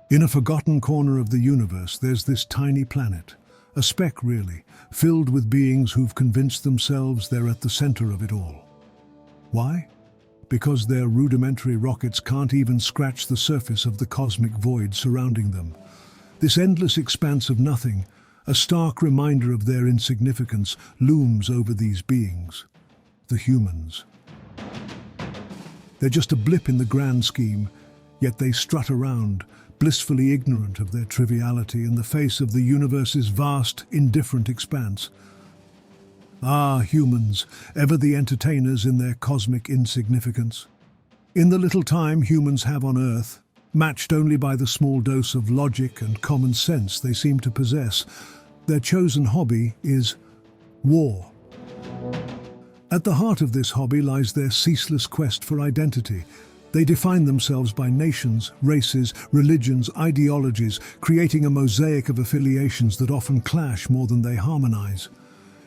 In a forgotten corner of the universe, there's this tiny planet, a speck really, filled with beings who've convinced themselves they're at the center of it all. Why? Because their rudimentary rockets can't even scratch the surface of the cosmic void surrounding them. This endless expanse of nothing, a stark reminder of their insignificance, looms over these beings, the humans. They're just a blip in the grand scheme, yet they strut around, blissfully ignorant of their triviality in the face of the universe's vast, indifferent expanse. Ah, humans, ever the entertainers in their cosmic insignificance. In the little time humans have on Earth, matched only by the small dose of logic and common sense they seem to possess, their chosen hobby is war. At the heart of this hobby lies their ceaseless quest for identity. They define themselves by nations, races, religions, ideologies, creating a mosaic of affiliations that often clash more than they harmonize.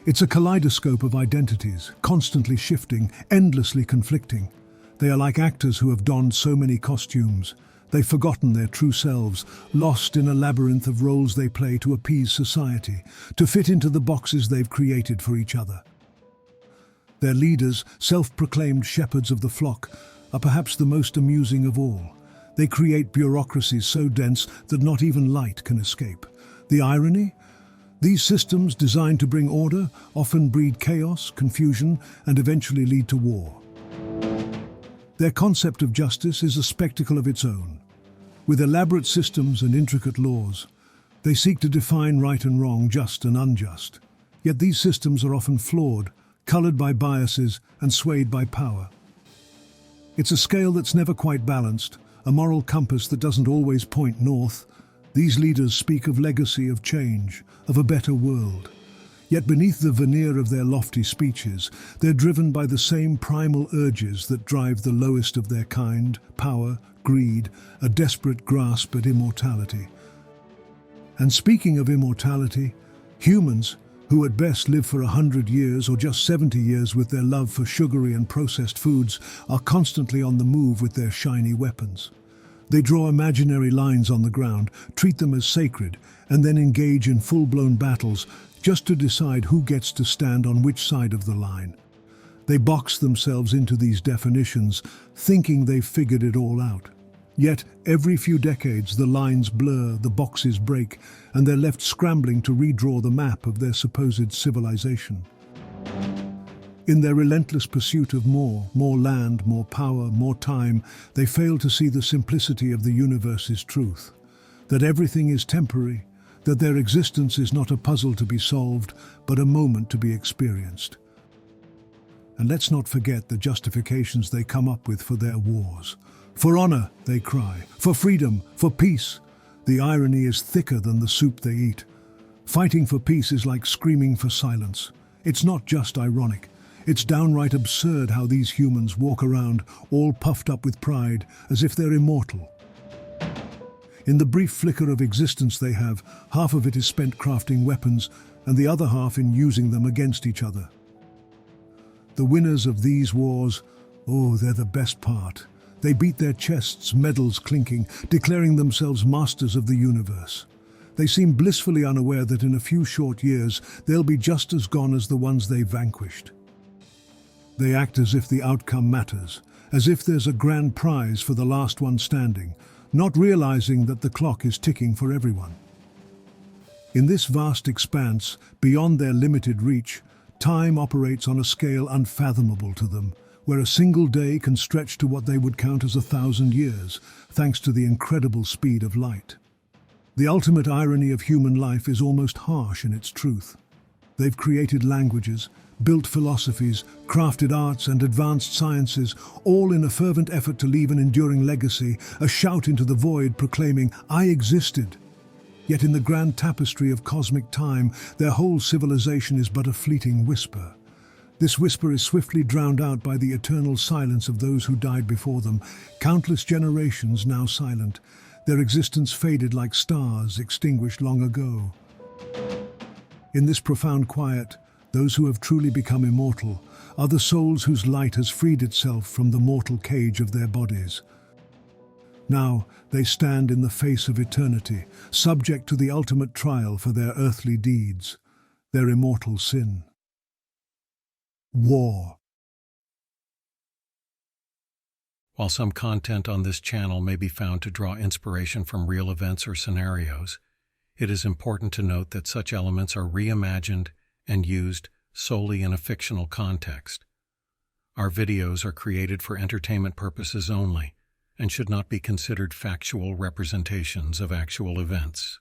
It's a kaleidoscope of identities, constantly shifting, endlessly conflicting. They are like actors who have donned so many costumes. They've forgotten their true selves, lost in a labyrinth of roles they play to appease society, to fit into the boxes they've created for each other. Their leaders, self-proclaimed shepherds of the flock, are perhaps the most amusing of all. They create bureaucracies so dense that not even light can escape. The irony? These systems, designed to bring order, often breed chaos, confusion, and eventually lead to war. Their concept of justice is a spectacle of its own. With elaborate systems and intricate laws, they seek to define right and wrong, just and unjust. Yet these systems are often flawed, colored by biases, and swayed by power. It's a scale that's never quite balanced, a moral compass that doesn't always point north. These leaders speak of legacy, of change, of a better world. Yet beneath the veneer of their lofty speeches, they're driven by the same primal urges that drive the lowest of their kind: power, greed, a desperate grasp at immortality. And speaking of immortality, humans, who at best live for 100 years or just 70 years with their love for sugary and processed foods, are constantly on the move with their shiny weapons. They draw imaginary lines on the ground, treat them as sacred, and then engage in full-blown battles just to decide who gets to stand on which side of the line. They box themselves into these definitions, thinking they've figured it all out. Yet, every few decades, the lines blur, the boxes break, and they're left scrambling to redraw the map of their supposed civilization. In their relentless pursuit of more land, more power, more time, they fail to see the simplicity of the universe's truth. That everything is temporary, that their existence is not a puzzle to be solved, but a moment to be experienced. And let's not forget the justifications they come up with for their wars. For honor, they cry. For freedom, for peace. The irony is thicker than the soup they eat. Fighting for peace is like screaming for silence. It's not just ironic. It's downright absurd how these humans walk around, all puffed up with pride, as if they're immortal. In the brief flicker of existence they have, half of it is spent crafting weapons, and the other half in using them against each other. The winners of these wars, oh, they're the best part. They beat their chests, medals clinking, declaring themselves masters of the universe. They seem blissfully unaware that in a few short years, they'll be just as gone as the ones they vanquished. They act as if the outcome matters, as if there's a grand prize for the last one standing, not realizing that the clock is ticking for everyone. In this vast expanse, beyond their limited reach, time operates on a scale unfathomable to them, where a single day can stretch to what they would count as 1,000 years, thanks to the incredible speed of light. The ultimate irony of human life is almost harsh in its truth. They've created languages, built philosophies, crafted arts and advanced sciences, all in a fervent effort to leave an enduring legacy, a shout into the void proclaiming, "I existed." Yet in the grand tapestry of cosmic time, their whole civilization is but a fleeting whisper. This whisper is swiftly drowned out by the eternal silence of those who died before them, countless generations now silent, their existence faded like stars extinguished long ago. In this profound quiet, those who have truly become immortal are the souls whose light has freed itself from the mortal cage of their bodies. Now, They stand in the face of eternity, subject to the ultimate trial for their earthly deeds, their immortal sin. War. While some content on this channel may be found to draw inspiration from real events or scenarios, it is important to note that such elements are reimagined and used solely in a fictional context. Our videos are created for entertainment purposes only and should not be considered factual representations of actual events.